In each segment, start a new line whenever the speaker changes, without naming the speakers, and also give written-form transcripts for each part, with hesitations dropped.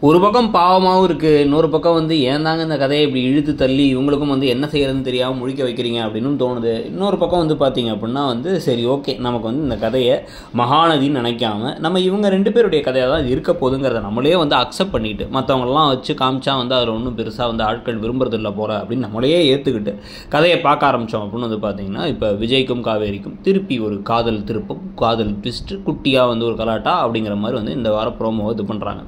ஒரு பக்கம் பாவமாகவும் இருக்குது, இன்னொரு பக்கம் வந்து ஏன் தாங்க இந்த கதையை இப்படி இழுத்து தள்ளி இவங்களுக்கும் வந்து என்ன செய்யறதுன்னு தெரியாமல் முழிக்க வைக்கிறீங்க அப்படின்னு தோணுது. இன்னொரு பக்கம் வந்து பார்த்தீங்க அப்படின்னா வந்து சரி ஓகே, நமக்கு வந்து இந்த கதையை மகாநதின்னு நினைக்காம நம்ம இவங்க 2 பேருடைய கதையாக தான் இருக்க போகுதுங்கிறத நம்மளே வந்து அக்செப்ட் பண்ணிட்டு மற்றவங்களாம் வச்சு காமிச்சா வந்து அதில் ஒன்றும் பெருசாக வந்து ஆட்கள் விரும்புறதில்லை போல அப்படின்னு நம்மளையே ஏற்றுக்கிட்டு கதையை பார்க்க ஆரம்பித்தோம் அப்படின்னு வந்து பார்த்தீங்கன்னா இப்போ விஜய்க்கும் காவேரிக்கும் திருப்பி ஒரு காதல் திருப்பம், காதல் ட்விஸ்ட்டு, குட்டியாக வந்து ஒரு கலாட்டா அப்படிங்கிற மாதிரி வந்து இந்த வாரம் ப்ரோமோ இது பண்ணுறாங்க.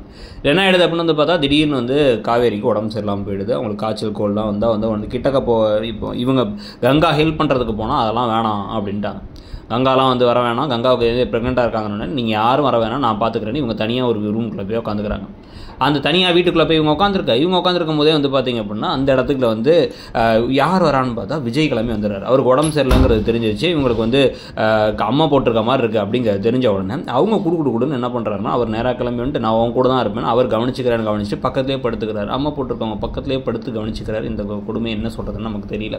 என்ன ஆகிடுது அப்படின்னு வந்து பார்த்தா திடீர்னு வந்து காவேரிக்கு உடம்பு சரியில்லாமல் போயிடுது. அவங்களுக்கு காய்ச்சல் கோல்லாம் வந்து கிட்டக்க இப்போ இவங்க கங்கா ஹெல்ப் பண்ணுறதுக்கு போனால் அதெல்லாம் வேணாம் அப்படின்ட்டாங்க. கங்காலாம் வந்து வர வேணாம், கங்காவுக்கு ப்ரெக்னெண்ட்டாக இருக்காங்கன்னு நீங்கள் யாரும் வர வேணாம், நான் பார்த்துக்கிறேன்னு இவங்க தனியாக ஒரு ரூம்குள்ளே போய் உட்காந்துக்கிறாங்க. அந்த தனியாக வீட்டுக்குள்ளே போய் இவங்க உட்காந்துருக்கும் போதே வந்து பார்த்தீங்க அப்படின்னா அந்த இடத்துக்குள்ள வந்து யார் வரான்னு பார்த்தா விஜய் கிளம்பி வந்துடுறாரு. அவருக்கு உடம்பு சரியில்லைங்கிறது தெரிஞ்சிருச்சு, இவங்களுக்கு வந்து அம்மா போட்டிருக்க மாதிரி இருக்குது அப்படிங்கிறது தெரிஞ்ச உடனே அவங்க கொடுன்னு என்ன பண்ணுறாருன்னா அவர் நேராக கிளம்பி வந்துட்டு நான் அவங்க கூட தான் இருப்பேன், அவர் கவனிச்சுட்டு பக்கத்துலேயே படுத்துக்கிறாரு. அம்மா போட்டிருக்கவங்க பக்கத்துலேயே படுத்து கவனிச்சுக்கிறாரு. இந்த கொடுமை என்ன சொல்கிறதுன்னு நமக்கு தெரியல.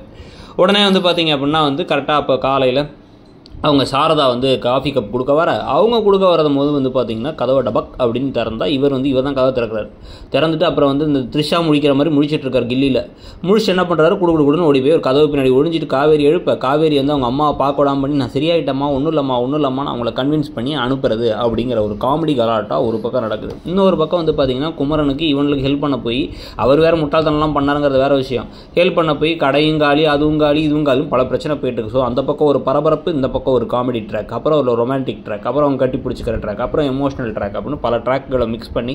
உடனே வந்து பார்த்தீங்க அப்படின்னா வந்து கரெக்டாக அப்போ காலையில் அவங்க சாரதா வந்து காஃபி கப் கொடுக்க வரதும் போது வந்து பார்த்தீங்கன்னா கதவை டபக் அப்படின்னு திறந்தா இவர் தான் கதவை திறக்கிறார். திறந்துட்டு அப்புறம் வந்து இந்த த்ரிஷா முழிக்கிற மாதிரி முழிச்சிட்டு இருக்கார். கில்லியில் முழிச்சு என்ன பண்ணுறாரு, குடுன்னு ஓடி போய் ஒரு கதவு பின்னாடி ஒழிஞ்சிட்டு காவேரி காவேரி வந்து அவங்க அம்மாவை பார்க்க விடாம பண்ணி நான் சரியாயிட்டம்மா ஒன்றும் இல்லைம்மான்னு அவங்கள கன்வின்ஸ் பண்ணி அனுப்புறது அப்படிங்கிற ஒரு காமெடி கலாட்டா ஒரு பக்கம் நடக்குது. இன்னொரு பக்கம் வந்து பார்த்தீங்கன்னா குமரனுக்கு இவங்களுக்கு ஹெல்ப் பண்ண போய் அவர் வேறு முட்டாள்தனம்லாம் பண்ணாருங்கிறது வேறு விஷயம். ஹெல்ப் பண்ண போய் கடையும் காலி, அதுவும் காலி, இதுவும் காலியும் பல பிரச்சனை போயிட்டு இருக்கு. ஸோ அந்த பக்கம் ஒரு பரபரப்பு, இந்த பக்கம் ஒரு காமெடி ட்ராக், அப்புறம் ஒரு ரொமான்டிக் ட்ராக், அப்புறம் அவங்க கட்டி பிடிச்சிக்கிற ட்ராக், அப்புறம் எமோஷனல் ட்ராக் அப்படின்னு பல ட்ராக்களை மிக்ஸ் பண்ணி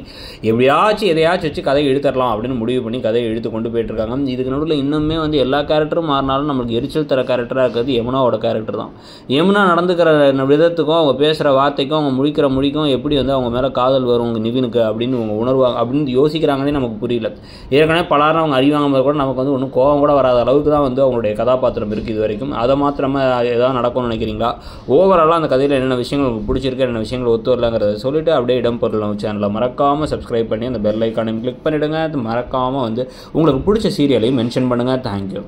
எப்படியாச்சும் எதையாச்சும் வச்சு கதையை எழுத்தரலாம் அப்படின்னு முடிவு பண்ணி கதையை எழுத்து கொண்டு போயிட்டு இருக்காங்க. இதுக்கு நடுவில் இன்னுமே வந்து எல்லா கேரக்டரும் மாறினாலும் நம்மளுக்கு எரிச்சல் தர கேரக்டராக இருக்கிறது யமுனாவோட கேரக்டர் தான். யமுனா நடந்துக்கிற விதத்துக்கும் அவங்க பேசுகிற வார்த்தைக்கும் அவங்க முழிக்கிற மொழிக்கும் எப்படி வந்து அவங்க மேலே காதல் வரும் உங்கள் நிவினுக்கு அப்படின்னு அவங்க உணர்வாங்க அப்படின்னு யோசிக்கிறாங்கன்னே நமக்கு புரியல. ஏற்கனவே பலரும் அவங்க அழிவாங்க கூட நமக்கு வந்து ஒன்றும் கோவம் கூட வராத அளவுக்கு தான் வந்து அவங்களுடைய கதாபாத்திரம் இருக்குது இது வரைக்கும். அதை மாத்திரமாக ஏதாவது நடக்கும்னு நினைக்கிறீங்களா? ஓவராலாக அந்த கதையில் என்னென்ன விஷயங்கள் உங்களுக்கு பிடிச்சிருக்கு, என்னென்ன விஷயங்கள் ஒத்து வரலாங்கிறத சொல்லிட்டு அப்படியே இடம் பொருள் சேனலை மறக்காமல் சப்ஸ்கிரைப் பண்ணி அந்த பெல் ஐக்கானையும் கிளிக் பண்ணிவிடுங்க. அது மறக்காமல் வந்து உங்களுக்கு பிடிச்ச சீரியலையும் மென்ஷன் பண்ணுங்கள். தேங்க்யூ.